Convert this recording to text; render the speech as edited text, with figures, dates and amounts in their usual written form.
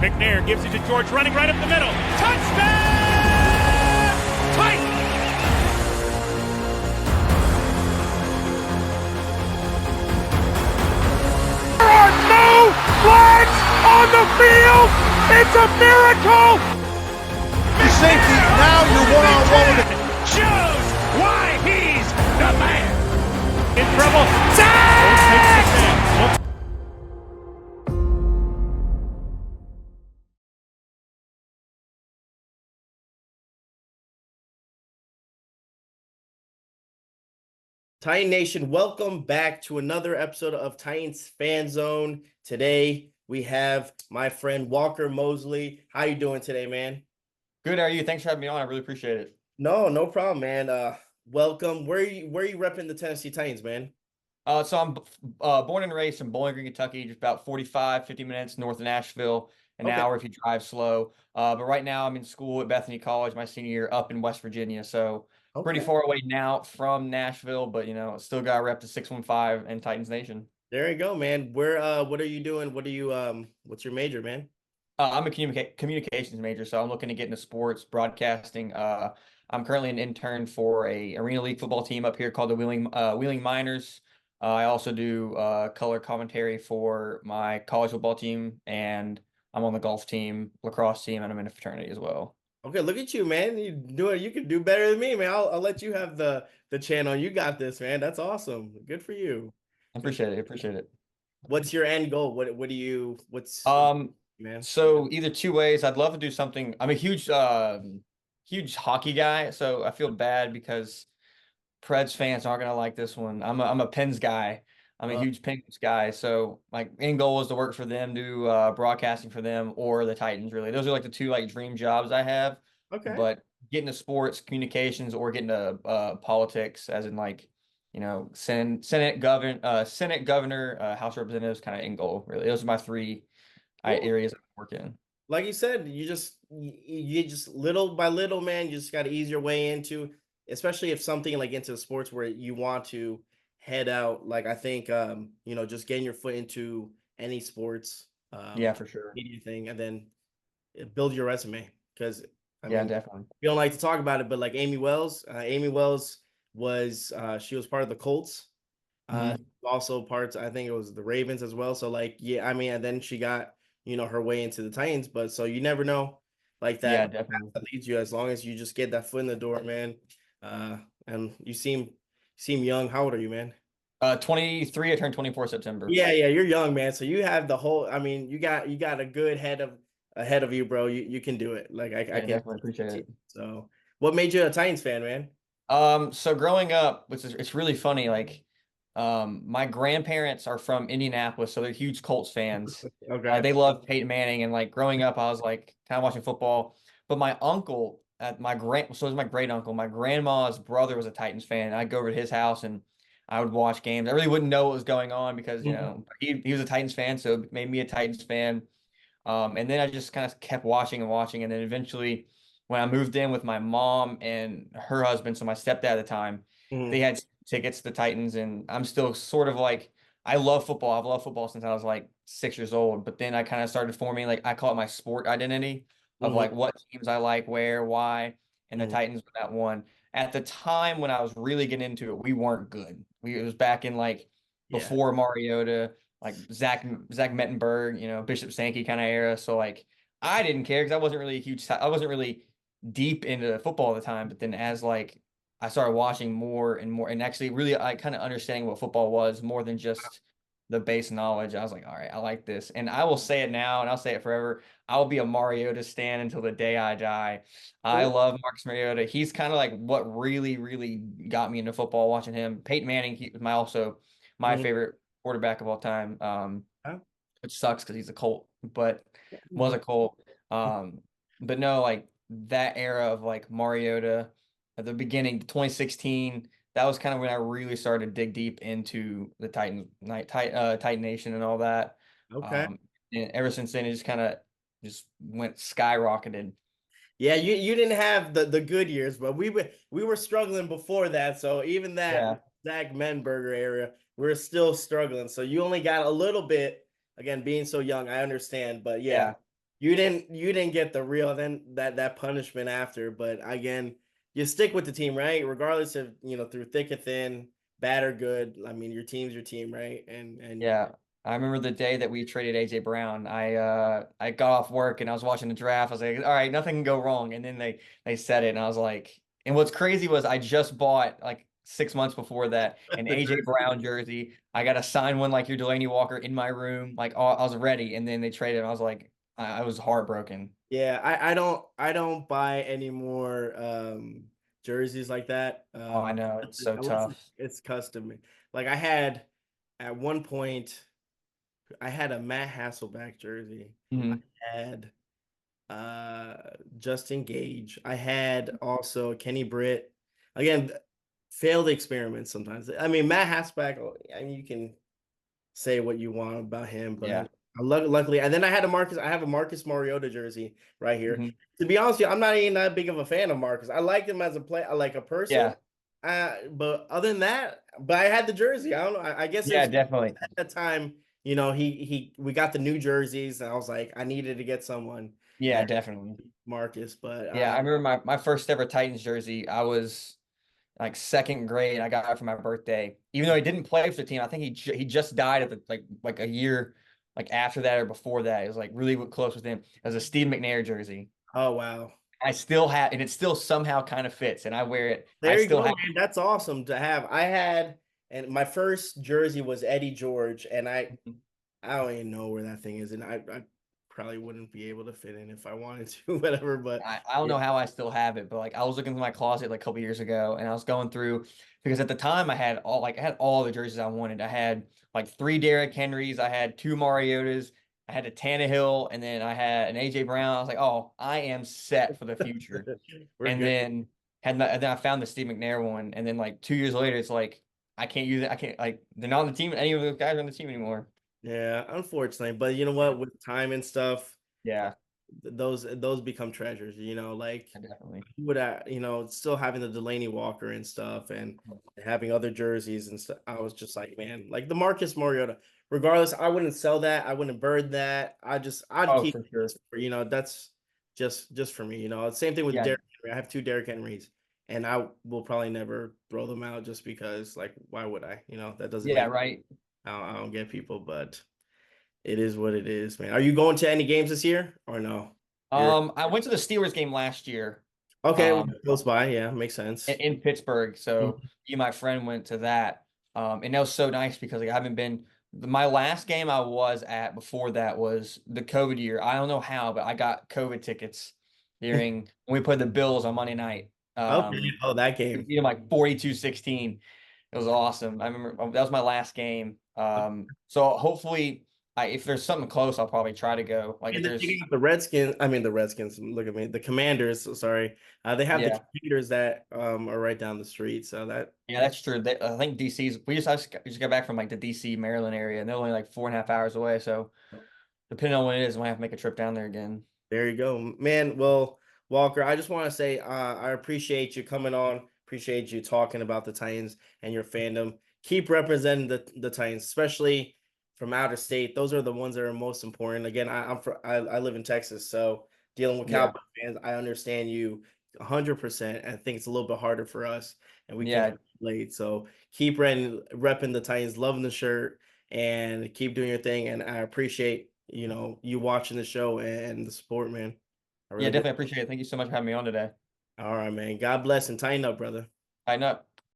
McNair gives it to George, running right up the middle. Touchdown! Titans! There are no flags on the field! It's a miracle! Safety, now you're one-on-one with it. Shows why he's the man! In trouble. Sack! Titan Nation, welcome back to another episode of Titans Fan Zone. Today we have my friend Walker Mosley. How you doing today, man? Good, how are you? Thanks for having me on. I really appreciate it. No problem, man. Welcome. Where are you repping the Tennessee Titans, man? So I'm born and raised in Bowling Green, Kentucky, just about 50 minutes north of Nashville, an hour if you drive slow. But right now I'm in school at Bethany College, my senior year up in West Virginia. So pretty far away now from Nashville, but still got to rep the 615 and Titans Nation. There you go, man. What are you doing? What's your major, man? I'm a communications major, so I'm looking to get into sports broadcasting. I'm currently an intern for a Arena League football team up here called the Wheeling Miners. I also do color commentary for my college football team, and I'm on the golf team, lacrosse team, and I'm in a fraternity as well. Okay, look at you, man. You can do better than me, man. I'll let you have the channel. You got this, man. That's awesome. Good for you. I appreciate it. What's your end goal? What's man? So either two ways. I'd love to do something. I'm a huge hockey guy, so I feel bad because Preds fans aren't gonna like this one. I'm a Pens guy. I'm a huge Penguins guy. So my end goal is to work for them, do broadcasting for them or the Titans. Really, those are like the two dream jobs I have. Okay. But getting to sports, communications, or getting to politics, as in Senate governor, House of Representatives, kind of end goal. Really, those are my three areas I work in. Like you said, you just little by little, man, you just got to ease your way into, especially if something like into sports where you want to head out. Like I think, just getting your foot into any sports, Yeah, for sure. media thing, and then build your resume. Because Definitely. we don't like to talk about it, but like Amy Wells was she was part of the Colts. Also parts, I think it was the Ravens as well. So and then she got her way into the Titans, but so you never know, like that. Yeah, definitely. That leads you, as long as you just get that foot in the door, man. And you seem young. How old are you, man? 23. I turned 24 September. Yeah, you're young, man. So you have the whole. I mean, you got a good ahead of you, bro. You can do it. Like I can definitely appreciate it. So, what made you a Titans fan, man? So growing up, it's really funny. My grandparents are from Indianapolis, so they're huge Colts fans. Okay. They love Peyton Manning, and growing up, I was kind of watching football. But my uncle, so it was my great uncle. My grandma's brother was a Titans fan. I'd go over to his house and I would watch games. I really wouldn't know what was going on because he was a Titans fan, so it made me a Titans fan. And then I just kind of kept watching, and then eventually, when I moved in with my mom and her husband, so my stepdad at the time, they had tickets to the Titans, and I'm still sort of I love football. I've loved football since I was 6 years old. But then I kind of started forming I call it my sport identity of what teams I like, where, why, and the Titans were that one. At the time when I was really getting into it, we weren't good. It was back in before Mariota, Zach Mettenberg, Bishop Sankey kind of era. So I didn't care because I wasn't really deep into football at the time. But then as I started watching more and more, and actually really kind of understanding what football was more than just the base knowledge. I was like, all right, I like this. And I will say it now and I'll say it forever. I'll be a Mariota stan until the day I die. I love Marcus Mariota. He's kind of what really, really got me into football, watching him. Peyton Manning, he was my favorite quarterback of all time, which sucks because he's a Colt, but was a Colt. But no, that era of Mariota at the beginning, 2016, that was kind of when I really started to dig deep into the Titan Nation and all that. Okay. And ever since then, it just kind of went skyrocketed. Yeah, you didn't have the good years, but we were struggling before that. So even that Zach Menberger area, we're still struggling. So you only got a little bit. Again, being so young, I understand, but yeah. you didn't get the real then that punishment after, but again, you stick with the team, right? Regardless of, through thick and thin, bad or good. I mean, your team's your team, right? And Yeah. I remember the day that we traded AJ Brown. I got off work and I was watching the draft. I was like, all right, nothing can go wrong. And then they said it and I was like, and what's crazy was I just bought like 6 months before that an the AJ jersey. Brown jersey. I got a signed one like your Delaney Walker in my room. Like I was ready. And then they traded and I was like, I was heartbroken. Yeah, I don't buy any more jerseys like that. Oh, I know. It's so Unless tough. it's custom. Like I had at one point, I had a Matt Hasselback jersey. I Mhm. had uh Justin Gage. I had also Kenny Britt. Again, failed experiments sometimes. I mean, Matt Hasselback, I mean, you can say what you want about him, Yeah. but luckily, and then I have a Marcus Mariota jersey right here. Mhm. To be honest with you, I'm not even that big of a fan of Marcus. I like him as a play, I like a person. Yeah. But other than that, but I had the jersey. I don't know. I guess it Yeah, was definitely. at that time, we got the new jerseys, and I was like, I needed to get someone Yeah, and definitely. Marcus, but Yeah, I remember my first ever Titans jersey. I was like second grade. I got it for my birthday. Even though he didn't play for the team, I think he just died at the like a year like after that or before that. It was like really close with him. It was a Steve McNair jersey. oh wow. I still have, and it still somehow kind of fits, and I wear it. I There you still go, have. man. That's awesome to have. And my first jersey was Eddie George, and I don't even know where that thing is, and I probably wouldn't be able to fit in if I wanted to, whatever. But I don't yeah, know how I still have it, but like I was looking through my closet like a couple years ago and I was going through because at the time I had all the jerseys I wanted. I had like three Derrick Henrys, I had two Mariotas, I had a Tannehill, and then I had an AJ Brown. I was like, oh, I am set for the future. we're And good. then and then I found the Steve McNair one, and then like 2 years later, it's like I can't use it. I can't like they're not on the team. Any of those guys are on the team anymore. Yeah, unfortunately, but you know Yeah, what? With time and stuff, yeah, those become treasures. Like definitely. would still having the Delaney Walker and stuff, and having other jerseys and stuff. I was just like, man, like the Marcus Mariota. Regardless, I wouldn't sell that. I wouldn't burn that. I'd Oh, keep for sure. that's just for me. Same thing with Yeah, Derrick Henry. I have two Derrick Henrys, and I will probably never throw them out just because, like, why would I? That doesn't yeah, make right. I don't get people, but it is what it is, man. Are you going to any games this year or no? You're I went to the Steelers game last year, okay. um, Close by, yeah, makes in, sense. in Pittsburgh. So Mhm. you, and my friend, went to that, and that was so nice because like I haven't been. My last game I was at before that was the COVID year. I don't know how, but I got COVID tickets during when we played the Bills on Monday night. Okay. Oh, that We game. beat them like 42-16. It was awesome. I remember that was my last game. So hopefully, if there's something close, I'll probably try to go. Like if And then you there's, got the Redskins. I mean, the Redskins. Look at me. The Commanders. Sorry. They have the yeah. Commanders that are right down the street. So that Yeah, that's true. I think DC's. I just got back from like the DC, Maryland area, and they're only like 4.5 hours away. So depending on when it is, we might have to make a trip down there again. there you go, man. Well, Walker, I just want to say I appreciate you coming on. Appreciate you talking about the Titans and your fandom. Keep representing the Titans, especially from out of state. Those are the ones that are most important. Again, I live in Texas, so dealing with Yeah, Cowboy fans, I understand you 100%. I think it's a little bit harder for us, and we can't yeah, relate. So keep repping the Titans, loving the shirt, and keep doing your thing. And I appreciate you watching the show and the support, man. I yeah. really do. Definitely appreciate it. Thank you so much for having me on today. All right, man. God bless and tighten up, brother. I know.